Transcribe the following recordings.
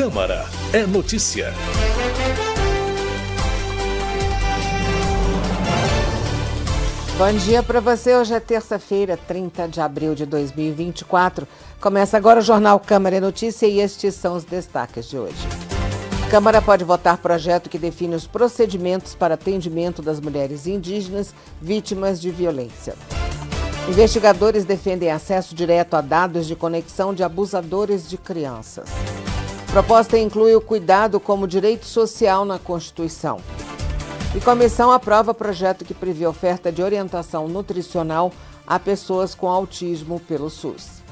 Câmara é notícia. Bom dia para você. Hoje é terça-feira, 30 de abril de 2024. Começa agora o Jornal Câmara é Notícia e estes são os destaques de hoje. A Câmara pode votar projeto que define os procedimentos para atendimento das mulheres indígenas vítimas de violência. Investigadores defendem acesso direto a dados de conexão de abusadores de crianças. A proposta inclui o cuidado como direito social na Constituição. E comissão aprova projeto que prevê oferta de orientação nutricional a pessoas com autismo pelo SUS.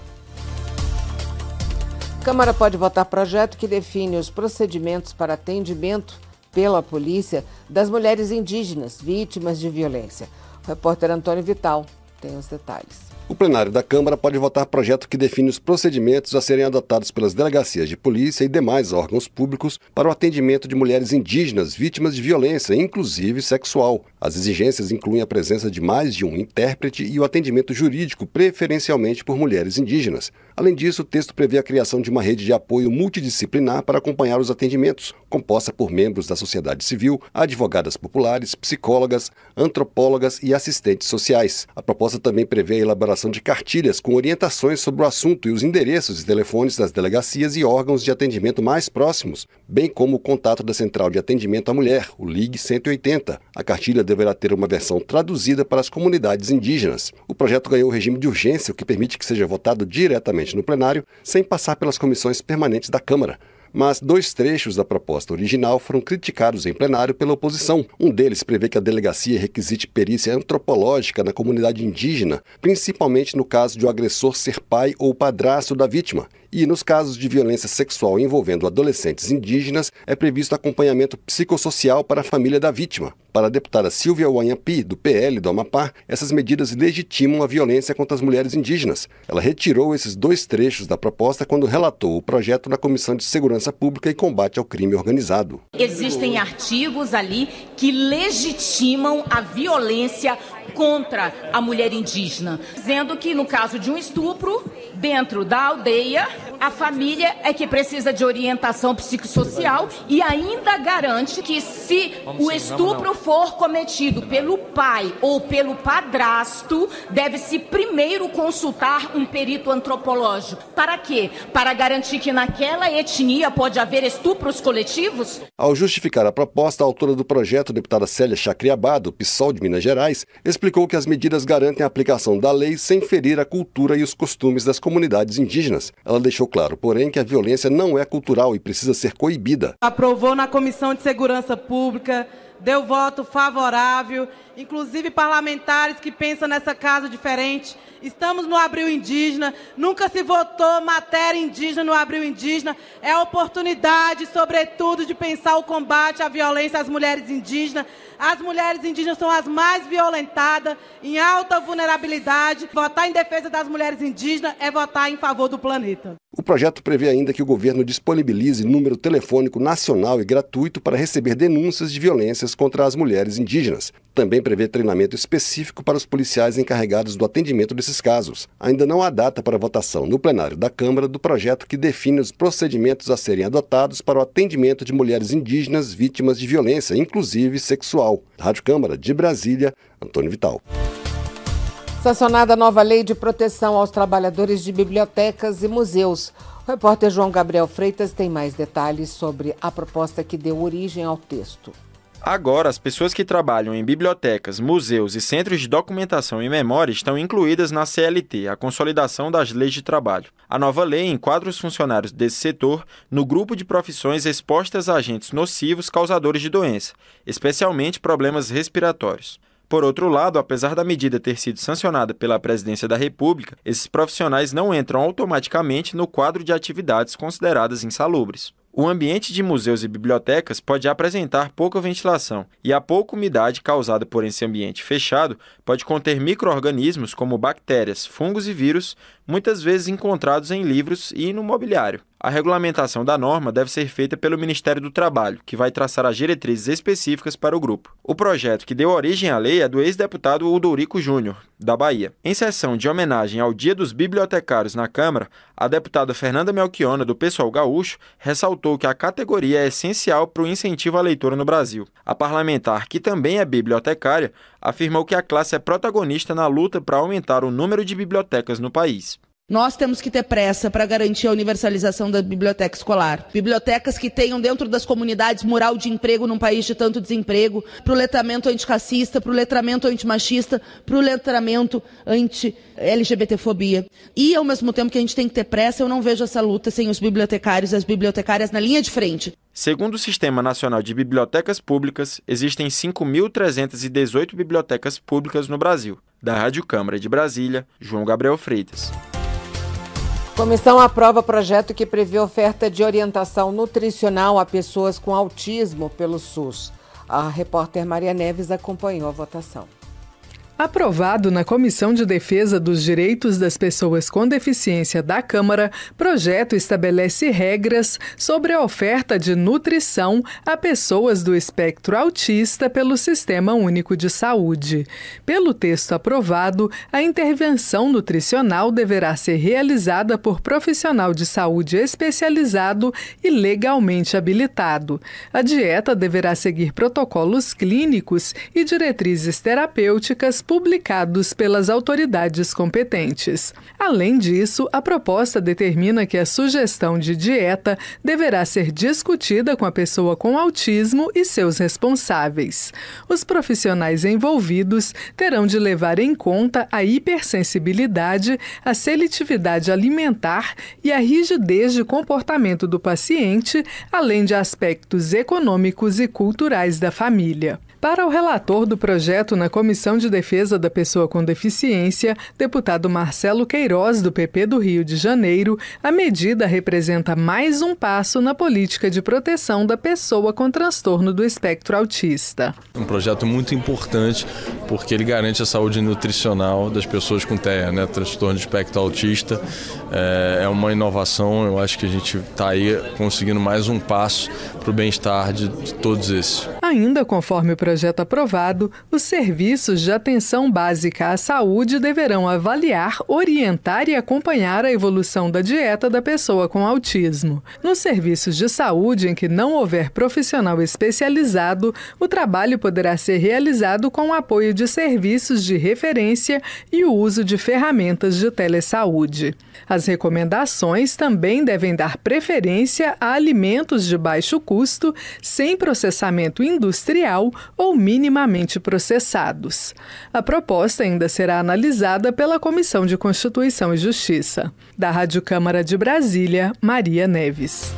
A Câmara pode votar projeto que define os procedimentos para atendimento pela polícia das mulheres indígenas vítimas de violência. O repórter Antônio Vital tem os detalhes. O plenário da Câmara pode votar projeto que define os procedimentos a serem adotados pelas delegacias de polícia e demais órgãos públicos para o atendimento de mulheres indígenas vítimas de violência, inclusive sexual. As exigências incluem a presença de mais de um intérprete e o atendimento jurídico, preferencialmente por mulheres indígenas. Além disso, o texto prevê a criação de uma rede de apoio multidisciplinar para acompanhar os atendimentos, composta por membros da sociedade civil, advogadas populares, psicólogas, antropólogas e assistentes sociais. A proposta também prevê a elaboração de cartilhas com orientações sobre o assunto e os endereços e telefones das delegacias e órgãos de atendimento mais próximos, bem como o contato da Central de Atendimento à Mulher, o Ligue 180. A cartilha deverá ter uma versão traduzida para as comunidades indígenas. O projeto ganhou o regime de urgência, o que permite que seja votado diretamente no plenário, sem passar pelas comissões permanentes da Câmara. Mas 2 trechos da proposta original foram criticados em plenário pela oposição. Um deles prevê que a delegacia requisite perícia antropológica na comunidade indígena, principalmente no caso de o agressor ser pai ou padrasto da vítima. E nos casos de violência sexual envolvendo adolescentes indígenas, é previsto acompanhamento psicossocial para a família da vítima. Para a deputada Silvia Wanhampi, do PL do Amapá, essas medidas legitimam a violência contra as mulheres indígenas. Ela retirou esses 2 trechos da proposta quando relatou o projeto na Comissão de Segurança Pública e Combate ao Crime Organizado. Existem artigos ali que legitimam a violência contra a mulher indígena, dizendo que no caso de um estupro, dentro da aldeia, a família é que precisa de orientação psicossocial e ainda garante que se o estupro for cometido pelo pai ou pelo padrasto, deve-se primeiro consultar um perito antropológico. Para quê? Para garantir que naquela etnia pode haver estupros coletivos? Ao justificar a proposta, a autora do projeto, a deputada Célia Chacriabá, do PSOL de Minas Gerais, explicou que as medidas garantem a aplicação da lei sem ferir a cultura e os costumes das comunidades indígenas. Ela deixou claro, porém, que a violência não é cultural e precisa ser coibida. Aprovou na Comissão de Segurança Pública, deu voto favorável, inclusive parlamentares que pensam nessa casa diferente. Estamos no Abril Indígena, nunca se votou matéria indígena no Abril Indígena. É a oportunidade, sobretudo, de pensar o combate à violência às mulheres indígenas. As mulheres indígenas são as mais violentadas, em alta vulnerabilidade. Votar em defesa das mulheres indígenas é votar em favor do planeta. O projeto prevê ainda que o governo disponibilize número telefônico nacional e gratuito para receber denúncias de violências contra as mulheres indígenas. Também prevê treinamento específico para os policiais encarregados do atendimento desses casos. Ainda não há data para votação no plenário da Câmara do projeto que define os procedimentos a serem adotados para o atendimento de mulheres indígenas vítimas de violência, inclusive sexual. Rádio Câmara de Brasília, Antônio Vital. Sancionada a nova lei de proteção aos trabalhadores de bibliotecas e museus. O repórter João Gabriel Freitas tem mais detalhes sobre a proposta que deu origem ao texto. Agora, as pessoas que trabalham em bibliotecas, museus e centros de documentação e memória estão incluídas na CLT, a Consolidação das Leis de Trabalho. A nova lei enquadra os funcionários desse setor no grupo de profissões expostas a agentes nocivos causadores de doença, especialmente problemas respiratórios. Por outro lado, apesar da medida ter sido sancionada pela Presidência da República, esses profissionais não entram automaticamente no quadro de atividades consideradas insalubres. O ambiente de museus e bibliotecas pode apresentar pouca ventilação, e a pouca umidade causada por esse ambiente fechado pode conter micro-organismos como bactérias, fungos e vírus, muitas vezes encontrados em livros e no mobiliário. A regulamentação da norma deve ser feita pelo Ministério do Trabalho, que vai traçar as diretrizes específicas para o grupo. O projeto que deu origem à lei é do ex-deputado Uldorico Júnior, da Bahia. Em sessão de homenagem ao Dia dos Bibliotecários na Câmara, a deputada Fernanda Melchiona, do PSOL gaúcho, ressaltou que a categoria é essencial para o incentivo à leitura no Brasil. A parlamentar, que também é bibliotecária, afirmou que a classe é protagonista na luta para aumentar o número de bibliotecas no país. Nós temos que ter pressa para garantir a universalização da biblioteca escolar. Bibliotecas que tenham dentro das comunidades mural de emprego num país de tanto desemprego, para o letramento antirracista, para o letramento antimachista, para o letramento anti-LGBTfobia. E, ao mesmo tempo que a gente tem que ter pressa, eu não vejo essa luta sem os bibliotecários e as bibliotecárias na linha de frente. Segundo o Sistema Nacional de Bibliotecas Públicas, existem 5.318 bibliotecas públicas no Brasil. Da Rádio Câmara de Brasília, João Gabriel Freitas. Comissão aprova projeto que prevê oferta de orientação nutricional a pessoas com autismo pelo SUS. A repórter Maria Neves acompanhou a votação. Aprovado na Comissão de Defesa dos Direitos das Pessoas com Deficiência da Câmara, projeto estabelece regras sobre a oferta de nutrição a pessoas do espectro autista pelo Sistema Único de Saúde. Pelo texto aprovado, a intervenção nutricional deverá ser realizada por profissional de saúde especializado e legalmente habilitado. A dieta deverá seguir protocolos clínicos e diretrizes terapêuticas publicados pelas autoridades competentes. Além disso, a proposta determina que a sugestão de dieta deverá ser discutida com a pessoa com autismo e seus responsáveis. Os profissionais envolvidos terão de levar em conta a hipersensibilidade, a seletividade alimentar e a rigidez de comportamento do paciente, além de aspectos econômicos e culturais da família. Para o relator do projeto na Comissão de Defesa da Pessoa com Deficiência, deputado Marcelo Queiroz, do PP do Rio de Janeiro, a medida representa mais um passo na política de proteção da pessoa com transtorno do espectro autista. Um projeto muito importante porque ele garante a saúde nutricional das pessoas com TEA, transtorno de espectro autista. É uma inovação, eu acho que a gente está aí conseguindo mais um passo para o bem-estar de todos esses. Ainda conforme o projeto aprovado, os serviços de atenção básica à saúde deverão avaliar, orientar e acompanhar a evolução da dieta da pessoa com autismo. Nos serviços de saúde em que não houver profissional especializado, o trabalho poderá ser realizado com o apoio de serviços de referência e o uso de ferramentas de telesaúde. As recomendações também devem dar preferência a alimentos de baixo custo, sem processamento industrial ou minimamente processados. A proposta ainda será analisada pela Comissão de Constituição e Justiça. Da Rádio Câmara de Brasília, Maria Neves.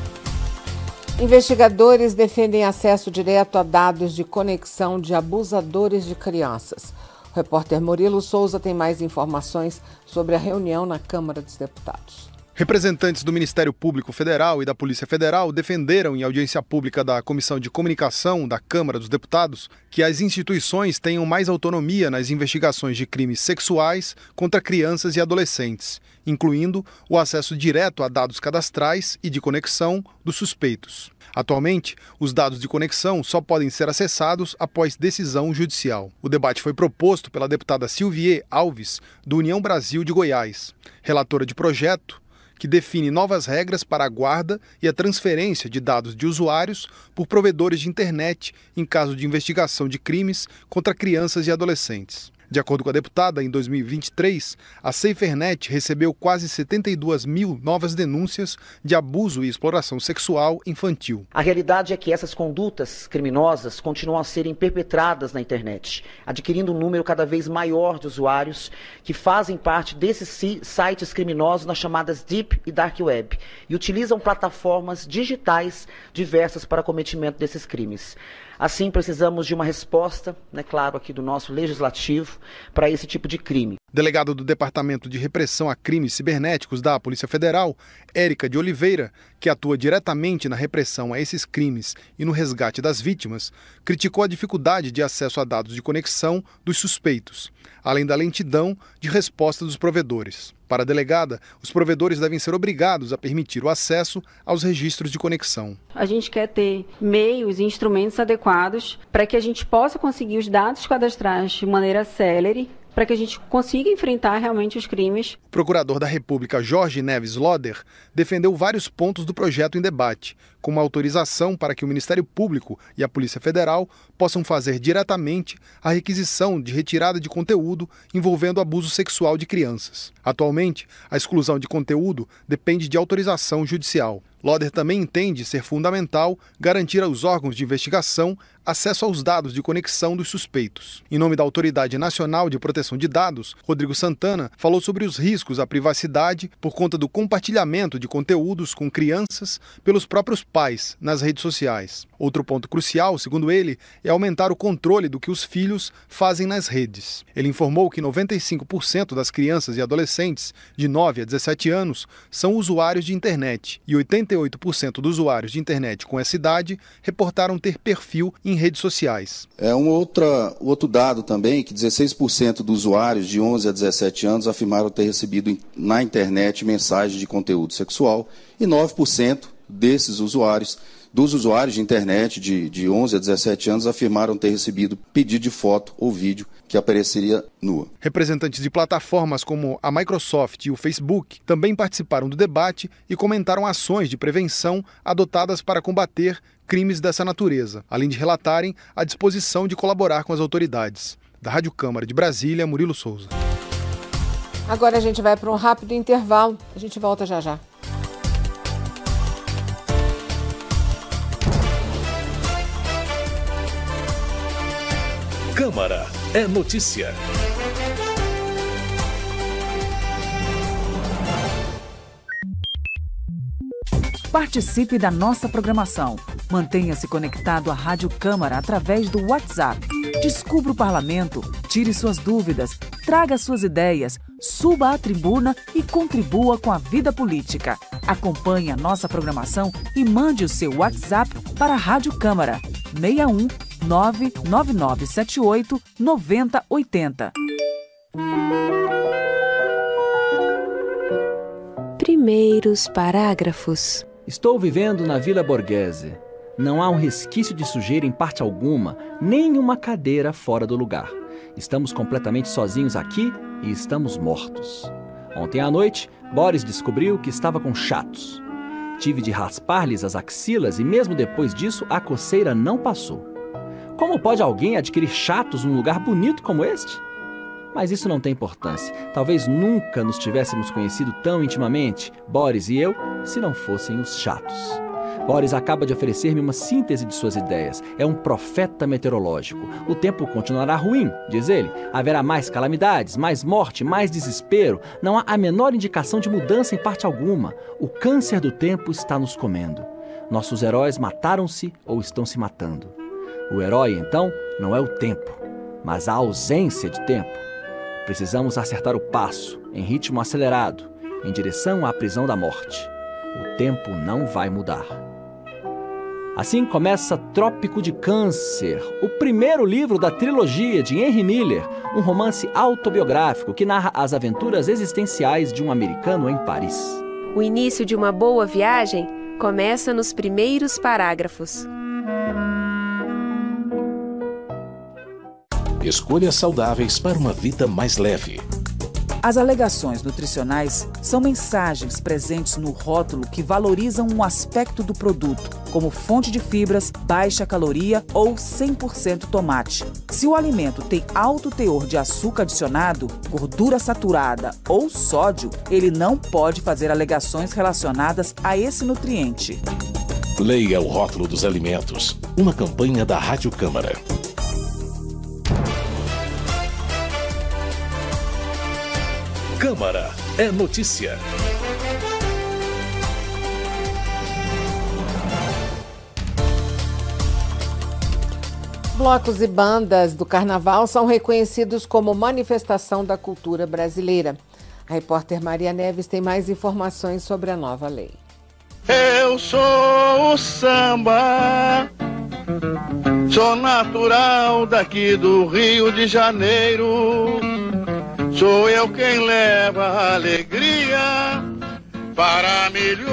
Investigadores defendem acesso direto a dados de conexão de abusadores de crianças. O repórter Murilo Souza tem mais informações sobre a reunião na Câmara dos Deputados. Representantes do Ministério Público Federal e da Polícia Federal defenderam em audiência pública da Comissão de Comunicação da Câmara dos Deputados que as instituições tenham mais autonomia nas investigações de crimes sexuais contra crianças e adolescentes, incluindo o acesso direto a dados cadastrais e de conexão dos suspeitos. Atualmente, os dados de conexão só podem ser acessados após decisão judicial. O debate foi proposto pela deputada Silvie Alves, do União Brasil de Goiás, relatora de projeto que define novas regras para a guarda e a transferência de dados de usuários por provedores de internet em caso de investigação de crimes contra crianças e adolescentes. De acordo com a deputada, em 2023, a SaferNet recebeu quase 72 mil novas denúncias de abuso e exploração sexual infantil. A realidade é que essas condutas criminosas continuam a serem perpetradas na internet, adquirindo um número cada vez maior de usuários que fazem parte desses sites criminosos nas chamadas Deep e Dark Web e utilizam plataformas digitais diversas para o cometimento desses crimes. Assim, precisamos de uma resposta, claro, aqui do nosso legislativo, para esse tipo de crime. Delegada do Departamento de Repressão a Crimes Cibernéticos da Polícia Federal, Érica de Oliveira, que atua diretamente na repressão a esses crimes e no resgate das vítimas, criticou a dificuldade de acesso a dados de conexão dos suspeitos, além da lentidão de resposta dos provedores. Para a delegada, os provedores devem ser obrigados a permitir o acesso aos registros de conexão. A gente quer ter meios e instrumentos adequados para que a gente possa conseguir os dados cadastrais de maneira célere, para que a gente consiga enfrentar realmente os crimes. O procurador da República, Jorge Neves Loder, defendeu vários pontos do projeto em debate, como a autorização para que o Ministério Público e a Polícia Federal possam fazer diretamente a requisição de retirada de conteúdo envolvendo abuso sexual de crianças. Atualmente, a exclusão de conteúdo depende de autorização judicial. Loder também entende ser fundamental garantir aos órgãos de investigação acesso aos dados de conexão dos suspeitos. Em nome da Autoridade Nacional de Proteção de Dados, Rodrigo Santana falou sobre os riscos à privacidade por conta do compartilhamento de conteúdos com crianças pelos próprios pais nas redes sociais. Outro ponto crucial, segundo ele, é aumentar o controle do que os filhos fazem nas redes. Ele informou que 95% das crianças e adolescentes de 9 a 17 anos são usuários de internet e 88% dos usuários de internet com essa idade reportaram ter perfil em redes sociais. Outro dado também, que 16% dos usuários de 11 a 17 anos afirmaram ter recebido na internet mensagens de conteúdo sexual e 9% dos usuários de internet de 11 a 17 anos afirmaram ter recebido pedido de foto ou vídeo que apareceria nua. Representantes de plataformas como a Microsoft e o Facebook também participaram do debate e comentaram ações de prevenção adotadas para combater crimes dessa natureza, além de relatarem a disposição de colaborar com as autoridades. Da Rádio Câmara de Brasília, Murilo Souza. Agora a gente vai para um rápido intervalo. A gente volta já já. Câmara é notícia. Participe da nossa programação. Mantenha-se conectado à Rádio Câmara através do WhatsApp. Descubra o parlamento, tire suas dúvidas, traga suas ideias, suba à tribuna e contribua com a vida política. Acompanhe a nossa programação e mande o seu WhatsApp para a Rádio Câmara 61 99978 9080. Primeiros parágrafos. Estou vivendo na Vila Borghese. Não há um resquício de sujeira em parte alguma, nem uma cadeira fora do lugar. Estamos completamente sozinhos aqui e estamos mortos. Ontem à noite, Boris descobriu que estava com chatos. Tive de raspar-lhes as axilas e mesmo depois disso a coceira não passou. Como pode alguém adquirir chatos num lugar bonito como este? Mas isso não tem importância. Talvez nunca nos tivéssemos conhecido tão intimamente, Boris e eu, se não fossem os chatos. Boris acaba de oferecer-me uma síntese de suas ideias. É um profeta meteorológico. O tempo continuará ruim, diz ele. Haverá mais calamidades, mais morte, mais desespero. Não há a menor indicação de mudança em parte alguma. O câncer do tempo está nos comendo. Nossos heróis mataram-se ou estão se matando. O herói, então, não é o tempo, mas a ausência de tempo. Precisamos acertar o passo, em ritmo acelerado, em direção à prisão da morte. O tempo não vai mudar. Assim começa Trópico de Câncer, o primeiro livro da trilogia de Henry Miller, um romance autobiográfico que narra as aventuras existenciais de um americano em Paris. O início de uma boa viagem começa nos primeiros parágrafos. Escolhas saudáveis para uma vida mais leve. As alegações nutricionais são mensagens presentes no rótulo que valorizam um aspecto do produto, como fonte de fibras, baixa caloria ou 100% tomate. Se o alimento tem alto teor de açúcar adicionado, gordura saturada ou sódio, ele não pode fazer alegações relacionadas a esse nutriente. Leia o rótulo dos alimentos. Uma campanha da Rádio Câmara. Câmara é notícia. Blocos e bandas do carnaval são reconhecidos como manifestação da cultura brasileira. A repórter Maria Neves tem mais informações sobre a nova lei. Eu sou o samba, sou natural daqui do Rio de Janeiro. Sou eu quem leva a alegria para milhões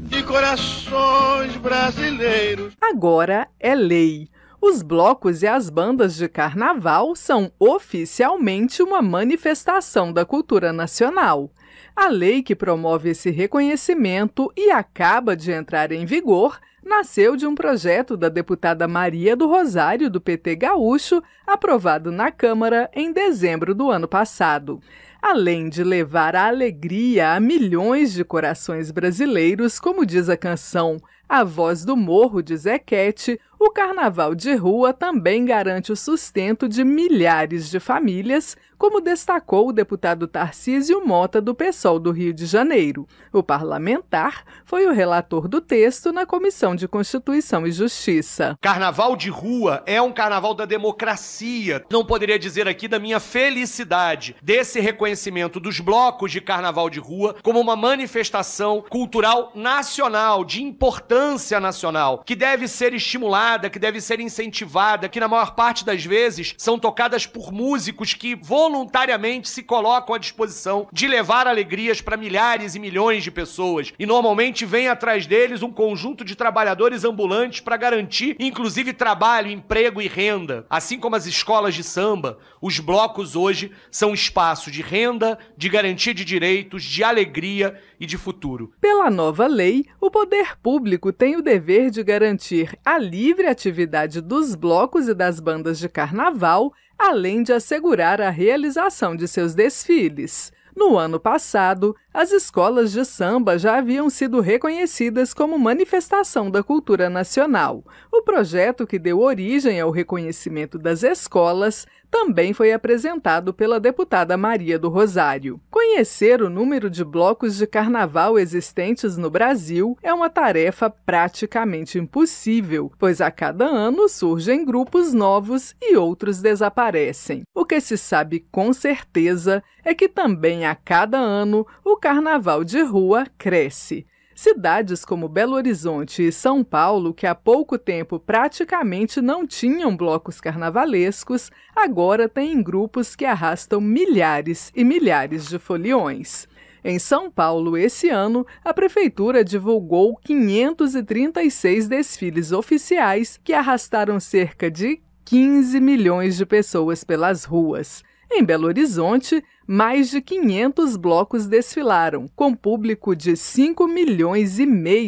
de corações brasileiros. Agora é lei. Os blocos e as bandas de carnaval são oficialmente uma manifestação da cultura nacional. A lei que promove esse reconhecimento e acaba de entrar em vigor nasceu de um projeto da deputada Maria do Rosário, do PT gaúcho, aprovado na Câmara em dezembro do ano passado. Além de levar a alegria a milhões de corações brasileiros, como diz a canção A Voz do Morro, de Zequete, o carnaval de rua também garante o sustento de milhares de famílias, como destacou o deputado Tarcísio Mota, do PSOL do Rio de Janeiro. O parlamentar foi o relator do texto na Comissão de Constituição e Justiça. Carnaval de rua é um carnaval da democracia. Não poderia dizer aqui da minha felicidade desse reconhecimento dos blocos de carnaval de rua como uma manifestação cultural nacional, de importância nacional, que deve ser estimulada, que deve ser incentivada, que na maior parte das vezes são tocadas por músicos que voluntariamente se colocam à disposição de levar alegrias para milhares e milhões de pessoas. E normalmente vem atrás deles um conjunto de trabalhadores ambulantes para garantir, inclusive, trabalho, emprego e renda. Assim como as escolas de samba, os blocos hoje são espaço de renda, de garantia de direitos, de alegria e de futuro. Pela nova lei, o poder público tem o dever de garantir a livre atividade dos blocos e das bandas de carnaval, além de assegurar a realização de seus desfiles. No ano passado, as escolas de samba já haviam sido reconhecidas como manifestação da cultura nacional. O projeto que deu origem ao reconhecimento das escolas também foi apresentado pela deputada Maria do Rosário. Conhecer o número de blocos de carnaval existentes no Brasil é uma tarefa praticamente impossível, pois a cada ano surgem grupos novos e outros desaparecem. O que se sabe com certeza é que também a cada ano o carnaval de rua cresce. Cidades como Belo Horizonte e São Paulo, que há pouco tempo praticamente não tinham blocos carnavalescos, agora têm grupos que arrastam milhares e milhares de foliões. Em São Paulo, esse ano, a Prefeitura divulgou 536 desfiles oficiais que arrastaram cerca de 15 milhões de pessoas pelas ruas. Em Belo Horizonte, mais de 500 blocos desfilaram, com público de 5,5 milhões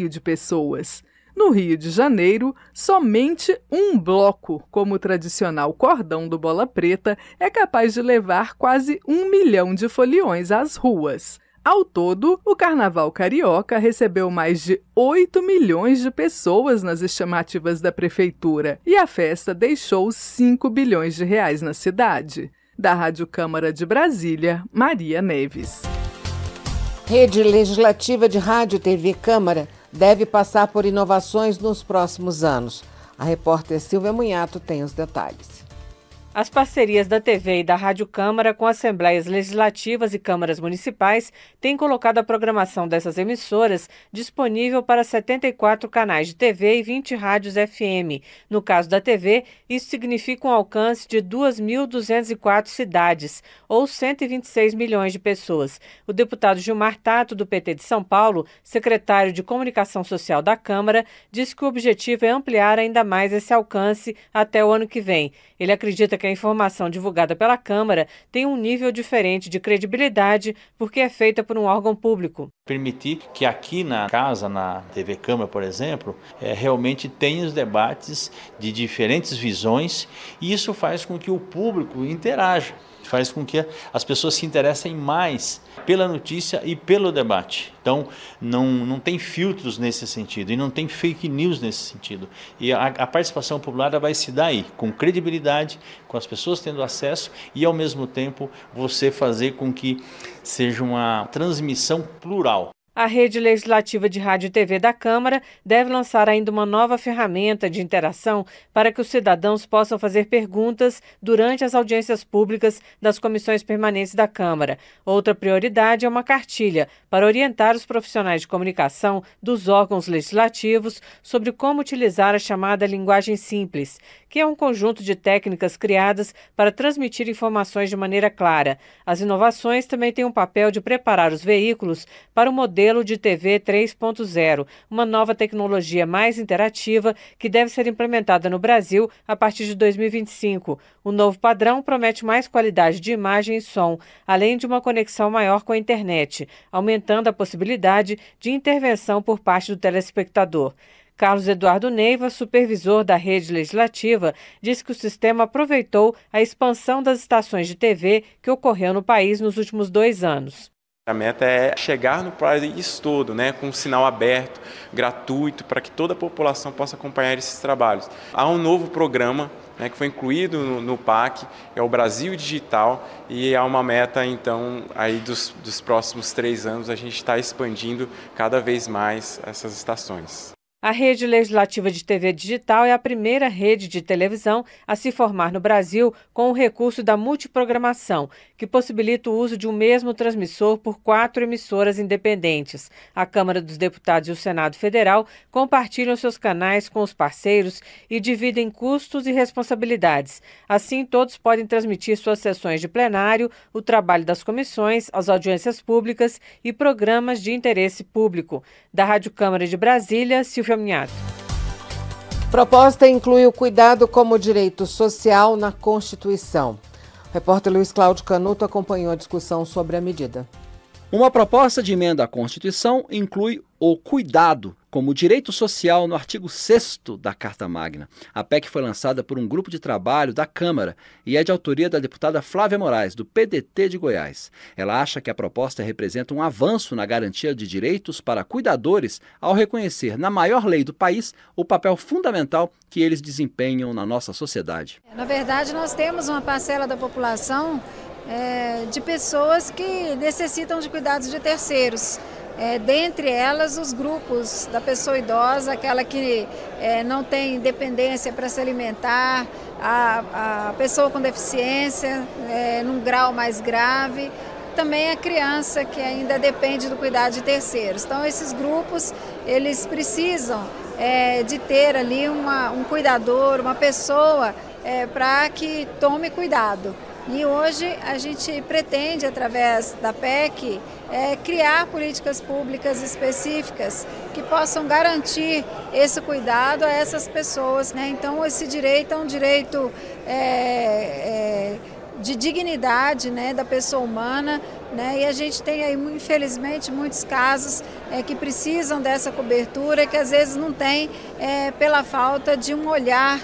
de pessoas. No Rio de Janeiro, somente um bloco, como o tradicional Cordão do Bola Preta, é capaz de levar quase 1 milhão de foliões às ruas. Ao todo, o Carnaval Carioca recebeu mais de 8 milhões de pessoas nas estimativas da Prefeitura e a festa deixou 5 bilhões de reais na cidade. Da Rádio Câmara de Brasília, Maria Neves. Rede Legislativa de Rádio e TV Câmara deve passar por inovações nos próximos anos. A repórter Silvia Munhato tem os detalhes. As parcerias da TV e da Rádio Câmara com assembleias legislativas e câmaras municipais têm colocado a programação dessas emissoras disponível para 74 canais de TV e 20 rádios FM. No caso da TV, isso significa um alcance de 2.204 cidades, ou 126 milhões de pessoas. O deputado Gilmar Tato, do PT de São Paulo, secretário de Comunicação Social da Câmara, disse que o objetivo é ampliar ainda mais esse alcance até o ano que vem. Ele acredita que a informação divulgada pela Câmara tem um nível diferente de credibilidade porque é feita por um órgão público. Permitir que aqui na casa, na TV Câmara, por exemplo, realmente tenha os debates de diferentes visões e isso faz com que o público interaja. Faz com que as pessoas se interessem mais pela notícia e pelo debate. Então, não tem filtros nesse sentido e não tem fake news nesse sentido. E a participação popular vai se dar aí, com credibilidade, com as pessoas tendo acesso e, ao mesmo tempo, você fazer com que seja uma transmissão plural. A Rede Legislativa de Rádio e TV da Câmara deve lançar ainda uma nova ferramenta de interação para que os cidadãos possam fazer perguntas durante as audiências públicas das comissões permanentes da Câmara. Outra prioridade é uma cartilha para orientar os profissionais de comunicação dos órgãos legislativos sobre como utilizar a chamada linguagem simples, que é um conjunto de técnicas criadas para transmitir informações de maneira clara. As inovações também têm um papel de preparar os veículos para o modelo de TV 3.0, uma nova tecnologia mais interativa que deve ser implementada no Brasil a partir de 2025. O novo padrão promete mais qualidade de imagem e som, além de uma conexão maior com a internet, aumentando a possibilidade de intervenção por parte do telespectador. Carlos Eduardo Neiva, supervisor da Rede Legislativa, disse que o sistema aproveitou a expansão das estações de TV que ocorreu no país nos últimos 2 anos. A meta é chegar no país todo, com um sinal aberto, gratuito, para que toda a população possa acompanhar esses trabalhos. Há um novo programa que foi incluído no PAC, é o Brasil Digital, e há uma meta, então, aí dos próximos 3 anos, a gente está expandindo cada vez mais essas estações. A Rede Legislativa de TV Digital é a primeira rede de televisão a se formar no Brasil com o recurso da multiprogramação, que possibilita o uso de um mesmo transmissor por 4 emissoras independentes. A Câmara dos Deputados e o Senado Federal compartilham seus canais com os parceiros e dividem custos e responsabilidades. Assim, todos podem transmitir suas sessões de plenário, o trabalho das comissões, as audiências públicas e programas de interesse público. Da Rádio Câmara de Brasília, Silvia Minhato. Proposta inclui o cuidado como direito social na Constituição. O repórter Luiz Cláudio Canuto acompanhou a discussão sobre a medida. Uma proposta de emenda à Constituição inclui o cuidado como direito social no artigo 6º da Carta Magna. A PEC foi lançada por um grupo de trabalho da Câmara e é de autoria da deputada Flávia Moraes, do PDT de Goiás. Ela acha que a proposta representa um avanço na garantia de direitos para cuidadores ao reconhecer na maior lei do país o papel fundamental que eles desempenham na nossa sociedade. Na verdade, nós temos uma parcela da população de pessoas que necessitam de cuidados de terceiros. Dentre elas, os grupos da pessoa idosa, aquela que não tem independência para se alimentar, a pessoa com deficiência num grau mais grave, também a criança que ainda depende do cuidado de terceiros. Então, esses grupos, eles precisam de ter ali um cuidador, uma pessoa para que tome cuidado. E hoje a gente pretende, através da PEC, criar políticas públicas específicas que possam garantir esse cuidado a essas pessoas, Então, esse direito é um direito de dignidade, da pessoa humana, E a gente tem aí, infelizmente, muitos casos que precisam dessa cobertura, que às vezes não tem pela falta de um olhar,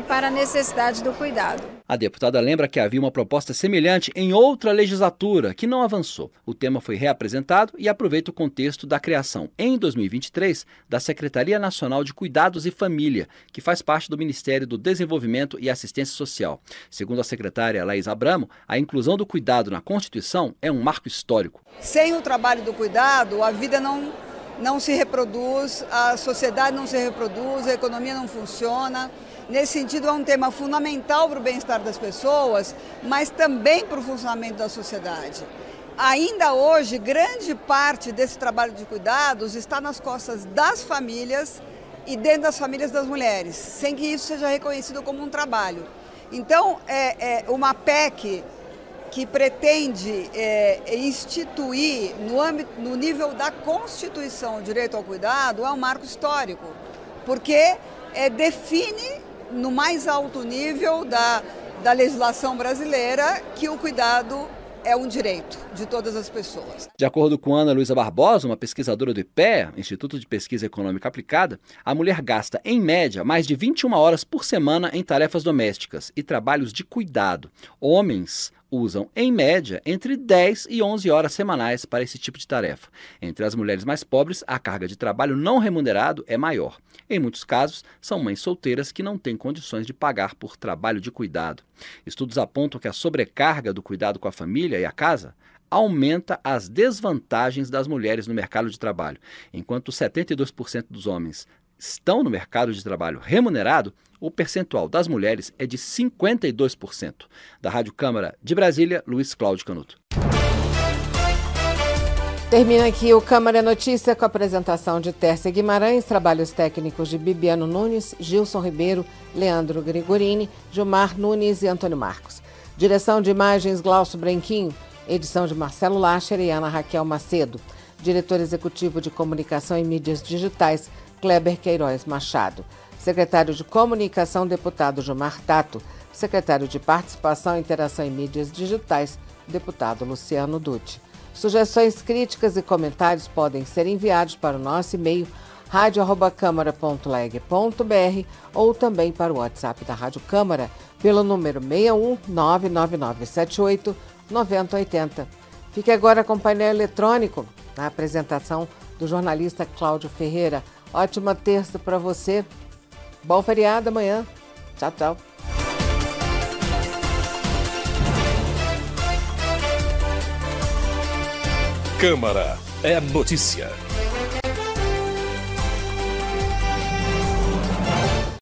para a necessidade do cuidado. A deputada lembra que havia uma proposta semelhante em outra legislatura, que não avançou. O tema foi reapresentado e aproveita o contexto da criação, em 2023, da Secretaria Nacional de Cuidados e Família, que faz parte do Ministério do Desenvolvimento e Assistência Social. Segundo a secretária Laís Abramo, a inclusão do cuidado na Constituição é um marco histórico. Sem o trabalho do cuidado, a vida não se reproduz, a sociedade não se reproduz, a economia não funciona. Nesse sentido, é um tema fundamental para o bem-estar das pessoas, mas também para o funcionamento da sociedade. Ainda hoje, grande parte desse trabalho de cuidados está nas costas das famílias e dentro das famílias das mulheres, sem que isso seja reconhecido como um trabalho. Então, uma PEC que pretende instituir no nível da Constituição o direito ao cuidado é um marco histórico, porque define no mais alto nível da legislação brasileira que o cuidado é um direito de todas as pessoas. De acordo com Ana Luísa Barbosa, uma pesquisadora do IPEA, Instituto de Pesquisa Econômica Aplicada, a mulher gasta, em média, mais de 21 horas por semana em tarefas domésticas e trabalhos de cuidado. Homens usam, em média, entre 10 e 11 horas semanais para esse tipo de tarefa. Entre as mulheres mais pobres, a carga de trabalho não remunerado é maior. Em muitos casos, são mães solteiras que não têm condições de pagar por trabalho de cuidado. Estudos apontam que a sobrecarga do cuidado com a família e a casa aumenta as desvantagens das mulheres no mercado de trabalho. Enquanto 72% dos homens estão no mercado de trabalho remunerado, o percentual das mulheres é de 52%. Da Rádio Câmara de Brasília, Luiz Cláudio Canuto. Termina aqui o Câmara Notícia com a apresentação de Tércia Guimarães, trabalhos técnicos de Bibiano Nunes, Gilson Ribeiro, Leandro Gregorini, Gilmar Nunes e Antônio Marcos. Direção de imagens Glaucio Branquinho, edição de Marcelo Lacher e Ana Raquel Macedo. Diretor executivo de comunicação e mídias digitais, Kleber Queiroz Machado. Secretário de Comunicação, deputado Gilmar Tato. Secretário de Participação, Interação e Mídias Digitais, deputado Luciano Dutti. Sugestões, críticas e comentários podem ser enviados para o nosso e-mail radio@câmara.leg.br ou também para o WhatsApp da Rádio Câmara pelo número 61 99978 9080. Fique agora com o painel eletrônico, na apresentação do jornalista Cláudio Ferreira. Ótima terça para você. Bom feriado amanhã. Tchau, tchau. Câmara é notícia.